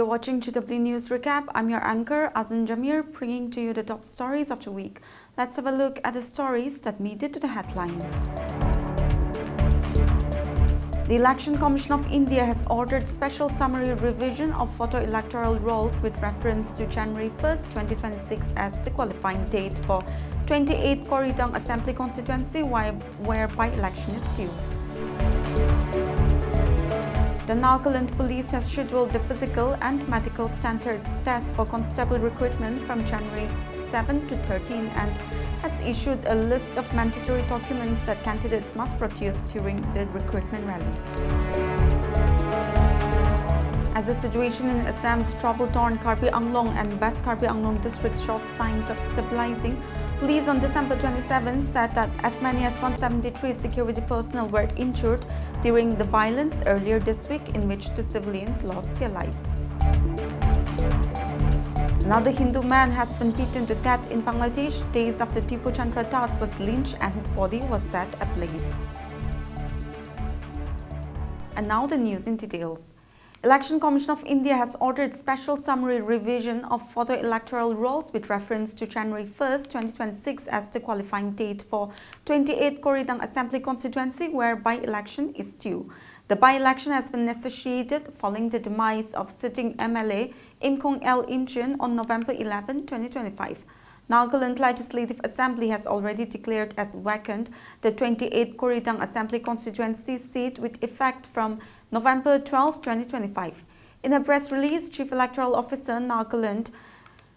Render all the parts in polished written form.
watching GW News Recap. I'm your anchor, Azan Jamir, bringing to you the top stories of the week. Let's have a look at the stories that made it to the headlines. The Election Commission of India has ordered special summary revision of photo electoral rolls with reference to January 1st, 2026 as the qualifying date for 28 Koridang Assembly constituency where by-election is due. The Nagaland Police has scheduled the physical and medical standards test for constable recruitment from January 7 to 13 and has issued a list of mandatory documents that candidates must produce during the recruitment rallies. As the situation in Assam's trouble-torn Karbi Anglong and West Karbi Anglong districts showed signs of stabilizing, police on December 27 said that as many as 173 security personnel were injured during the violence earlier this week in which two civilians lost their lives. Another Hindu man has been beaten to death in Bangladesh days after Tipu Chandra Das was lynched and his body was set ablaze. And now the news in details. Election Commission of India has ordered special summary revision of photo electoral rolls with reference to January 1st, 2026 as the qualifying date for 28 Koridang Assembly constituency where by-election is due. The by-election has been necessitated following the demise of sitting MLA Imkong L. Imchen on November 11, 2025. Nagaland Legislative Assembly has already declared as vacant the 28 Koridang Assembly constituency seat with effect from November 12, 2025. In a press release, Chief Electoral Officer Nagaland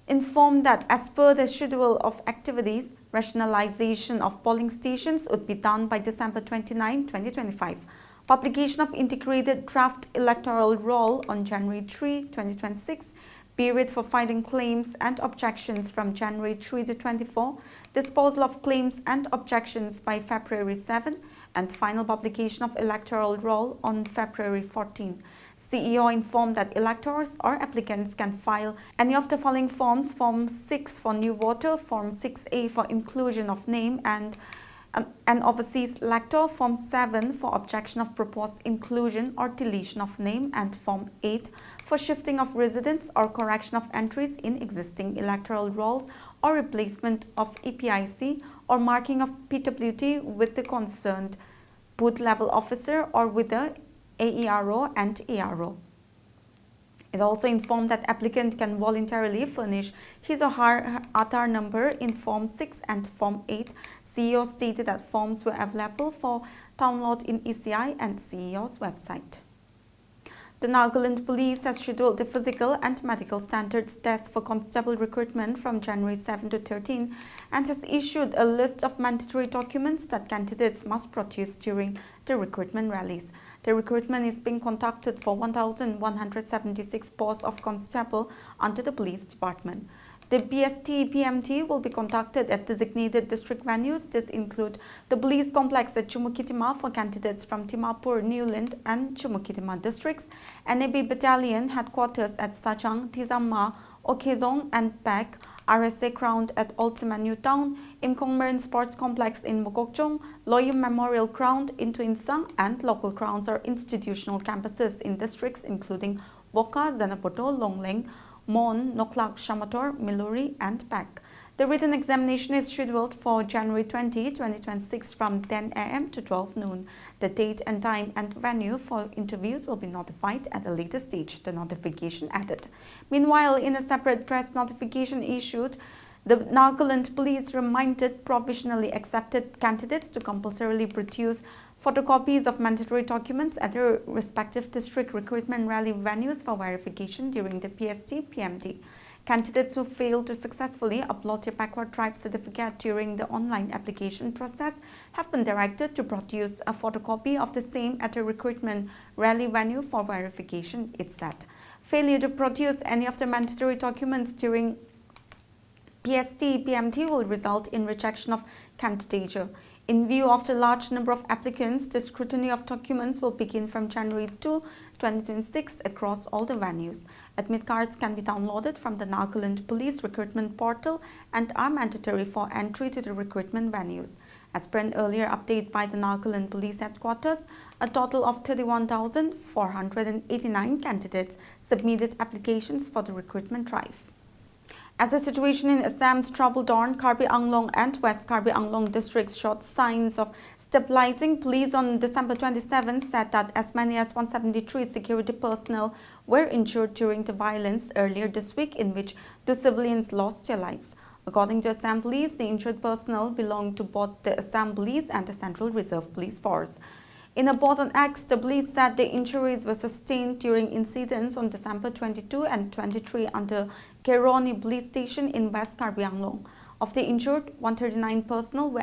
informed that as per the schedule of activities, rationalization of polling stations would be done by December 29, 2025. Publication of integrated draft electoral roll on January 3, 2026. Period for filing claims and objections from January 3 to 24, disposal of claims and objections by February 7, and final publication of electoral roll on February 14. CEO informed that electors or applicants can file any of the following forms: Form 6 for new voter, Form 6A for inclusion of name and an overseas elector, Form 7 for objection of proposed inclusion or deletion of name, and Form 8 for shifting of residence or correction of entries in existing electoral rolls or replacement of EPIC or marking of PWT with the concerned booth level officer or with the AERO and ARO. It also informed that applicant can voluntarily furnish his or her Aadhaar number in Form 6 and Form 8. CEO stated that forms were available for download in ECI and CEO's website. The Nagaland Police has scheduled the physical and medical standards test for constable recruitment from January 7 to 13 and has issued a list of mandatory documents that candidates must produce during the recruitment rallies. The recruitment is being conducted for 1,176 posts of constable under the police department. The BST-PMT will be conducted at designated district venues. This include the police complex at Chumukitima for candidates from Dimapur, Newland and Chumukitima districts, NAB Battalion headquarters at Sajang, Tizama, Okezong and Pek, RSA ground at Old Semanyu Town, Imkong Marine Sports Complex in Mokokchung, Loyum Memorial Ground in Twinsang, and local grounds or institutional campuses in districts including Woka, Zanapoto, Longleng, Mon, Noklak, Shamator, Miluri and Pek. The written examination is scheduled for January 20, 2026 from 10 a.m. to 12 noon. The date and time and venue for interviews will be notified at a later stage, the notification added. Meanwhile, in a separate press notification issued, the Nagaland Police reminded provisionally accepted candidates to compulsorily produce photocopies of mandatory documents at their respective district recruitment rally venues for verification during the PST-PMT. Candidates who fail to successfully upload their backward tribe certificate during the online application process have been directed to produce a photocopy of the same at a recruitment rally venue for verification, it said. Failure to produce any of the mandatory documents during PST-PMT will result in rejection of candidature. In view of the large number of applicants, the scrutiny of documents will begin from January 2, 2026 across all the venues. Admit cards can be downloaded from the Nagaland Police recruitment portal and are mandatory for entry to the recruitment venues. As per an earlier update by the Nagaland Police Headquarters, a total of 31,489 candidates submitted applications for the recruitment drive. As the situation in Assam's troubled on Karbi Anglong and West Karbi Anglong districts showed signs of stabilizing, police on December 27 said that as many as 173 security personnel were injured during the violence earlier this week, in which 2 civilians lost their lives. According to Assam Police, the injured personnel belonged to both the Assam Police and the Central Reserve Police Force. In a post on X, the police said the injuries were sustained during incidents on December 22 and 23 under Keroni police station in West Karbi Anglong. Of the injured, 139 personnel were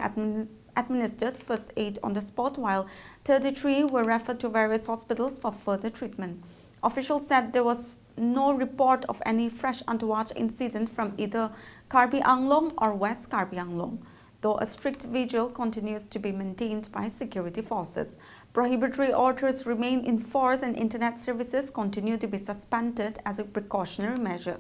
administered first aid on the spot, while 33 were referred to various hospitals for further treatment. Officials said there was no report of any fresh untoward incident from either Karbi Anglong or West Karbi Anglong, though a strict vigil continues to be maintained by security forces. Prohibitory orders remain in force and internet services continue to be suspended as a precautionary measure.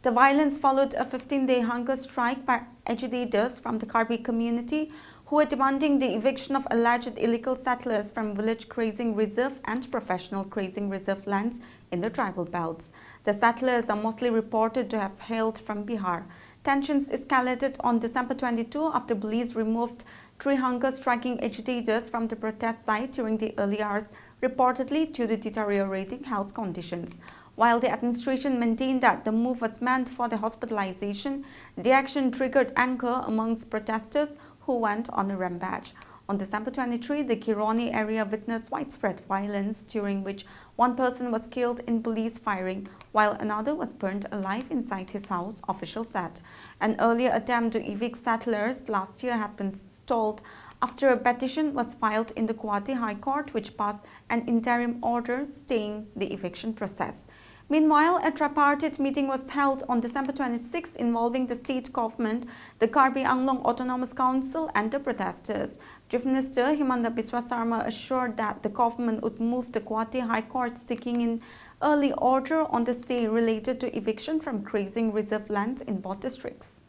The violence followed a 15-day hunger strike by agitators from the Karbi community who were demanding the eviction of alleged illegal settlers from village grazing reserve and professional grazing reserve lands in the tribal belts. The settlers are mostly reported to have hailed from Bihar. Tensions escalated on December 22 after police removed 3 hunger-striking agitators from the protest site during the early hours, reportedly due to deteriorating health conditions. While the administration maintained that the move was meant for the hospitalization, the action triggered anger amongst protesters who went on a rampage. On December 23, the Kironi area witnessed widespread violence, during which 1 person was killed in police firing, while another was burned alive inside his house, officials said. An earlier attempt to evict settlers last year had been stalled after a petition was filed in the Guwahati High Court, which passed an interim order staying the eviction process. Meanwhile, a tripartite meeting was held on December 26 involving the state government, the Karbi Anglong Autonomous Council and the protesters. Chief Minister Himanta Biswa Sarma assured that the government would move the Guwahati High Court seeking an early order on the stay related to eviction from grazing reserve lands in both districts.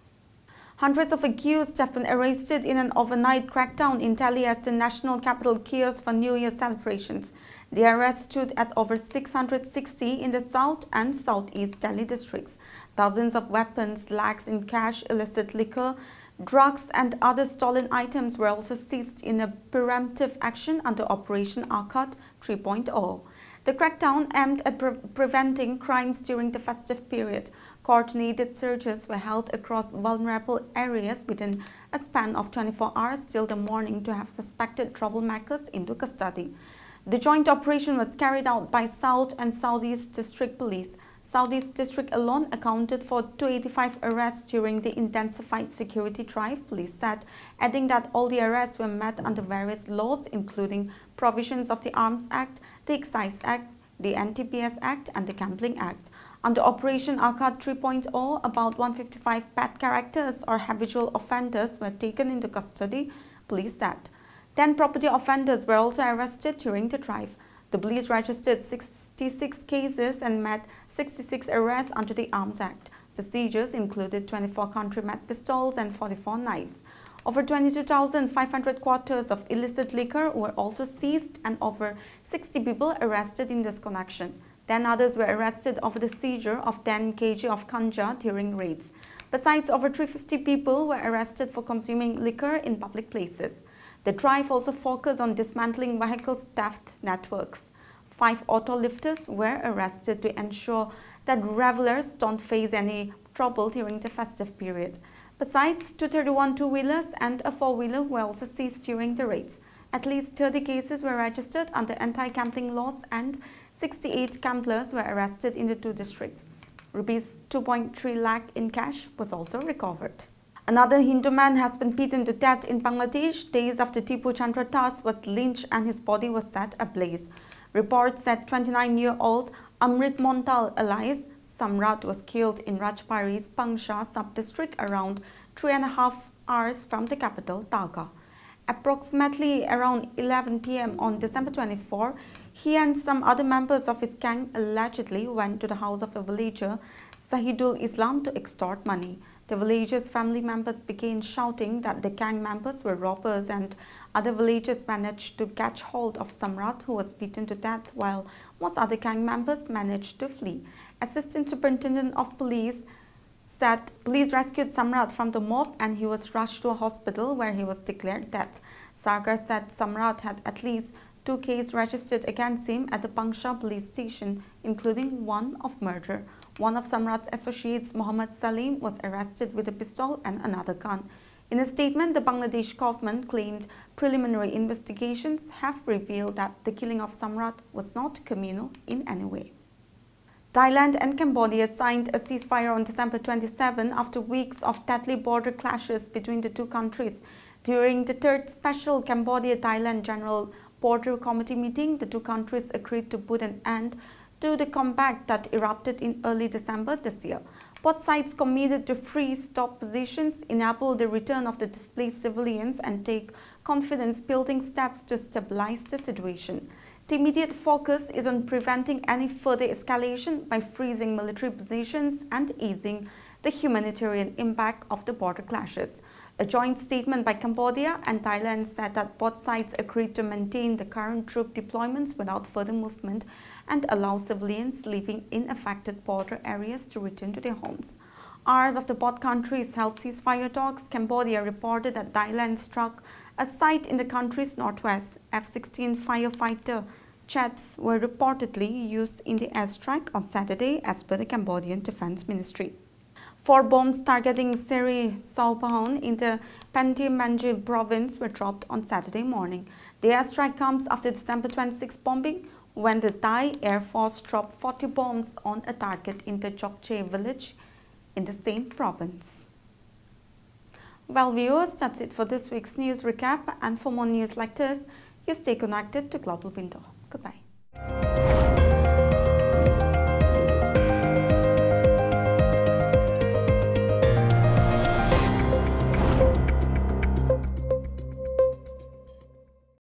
Hundreds of accused have been arrested in an overnight crackdown in Delhi as the national capital gears for New Year celebrations. The arrests stood at over 660 in the South and Southeast Delhi districts. Dozens of weapons, lakhs in cash, illicit liquor, drugs and other stolen items were also seized in a preemptive action under Operation Arcot 3.0. The crackdown aimed at preventing crimes during the festive period. Coordinated searches were held across vulnerable areas within a span of 24 hours till the morning to have suspected troublemakers into custody. The joint operation was carried out by South and Southeast District Police. Southeast District alone accounted for 285 arrests during the intensified security drive, police said, adding that all the arrests were met under various laws, including provisions of the Arms Act, the Excise Act, the NTPS Act and the Gambling Act. Under Operation Arcot 3.0, about 155 bad characters or habitual offenders were taken into custody, police said. 10 property offenders were also arrested during the drive. The police registered 66 cases and made 66 arrests under the Arms Act. The seizures included 24 country-made pistols and 44 knives. Over 22,500 quarters of illicit liquor were also seized and over 60 people arrested in this connection. 10 others were arrested over the seizure of 10 kg of ganja during raids. Besides, over 350 people were arrested for consuming liquor in public places. The drive also focused on dismantling vehicle theft networks. 5 auto lifters were arrested to ensure that revelers don't face any trouble during the festive period. Besides, 231 two-wheelers and a four-wheeler were also seized during the raids. At least 30 cases were registered under anti-gambling laws and 68 gamblers were arrested in the 2 districts. Rupees 2.3 lakh in cash was also recovered. Another Hindu man has been beaten to death in Bangladesh days after Tipu Chandra Das was lynched and his body was set ablaze. Reports said 29-year-old Amrit Montal alias Samrat was killed in Rajbari's Pangsha sub-district around 3.5 hours from the capital, Dhaka. Approximately around 11 p.m. on December 24, he and some other members of his gang allegedly went to the house of a villager, Sahidul Islam, to extort money. The villager's family members began shouting that the gang members were robbers, and other villagers managed to catch hold of Samrat, who was beaten to death, while most other gang members managed to flee. Assistant Superintendent of Police said police rescued Samrat from the mob and he was rushed to a hospital where he was declared dead. Sarkar said Samrat had at least 2 cases registered against him at the Pangsha police station, including one of murder. One of Samrat's associates, Mohammad Salim, was arrested with a pistol and another gun. In a statement, the Bangladesh government claimed preliminary investigations have revealed that the killing of Samrat was not communal in any way. Thailand and Cambodia signed a ceasefire on December 27 after weeks of deadly border clashes between the two countries. During the third special Cambodia-Thailand General Border Committee meeting, the two countries agreed to put an end to the combat that erupted in early December this year. Both sides committed to freeze top positions, enable the return of the displaced civilians, and take confidence-building steps to stabilize the situation. The immediate focus is on preventing any further escalation by freezing military positions and easing the humanitarian impact of the border clashes. A joint statement by Cambodia and Thailand said that both sides agreed to maintain the current troop deployments without further movement and allow civilians living in affected border areas to return to their homes. Hours after both countries held ceasefire talks, Cambodia reported that Thailand struck a site in the country's northwest. F-16 firefighter jets were reportedly used in the airstrike on Saturday, as per the Cambodian Defense Ministry. 4 bombs targeting Seri Saupahon in the Pentim Manjil province were dropped on Saturday morning. The airstrike comes after December 26 bombing, when the Thai Air Force dropped 40 bombs on a target in the Chokche village in the same province. Well, viewers, that's it for this week's news recap, and for more news like this, you stay connected to Global Window. Goodbye.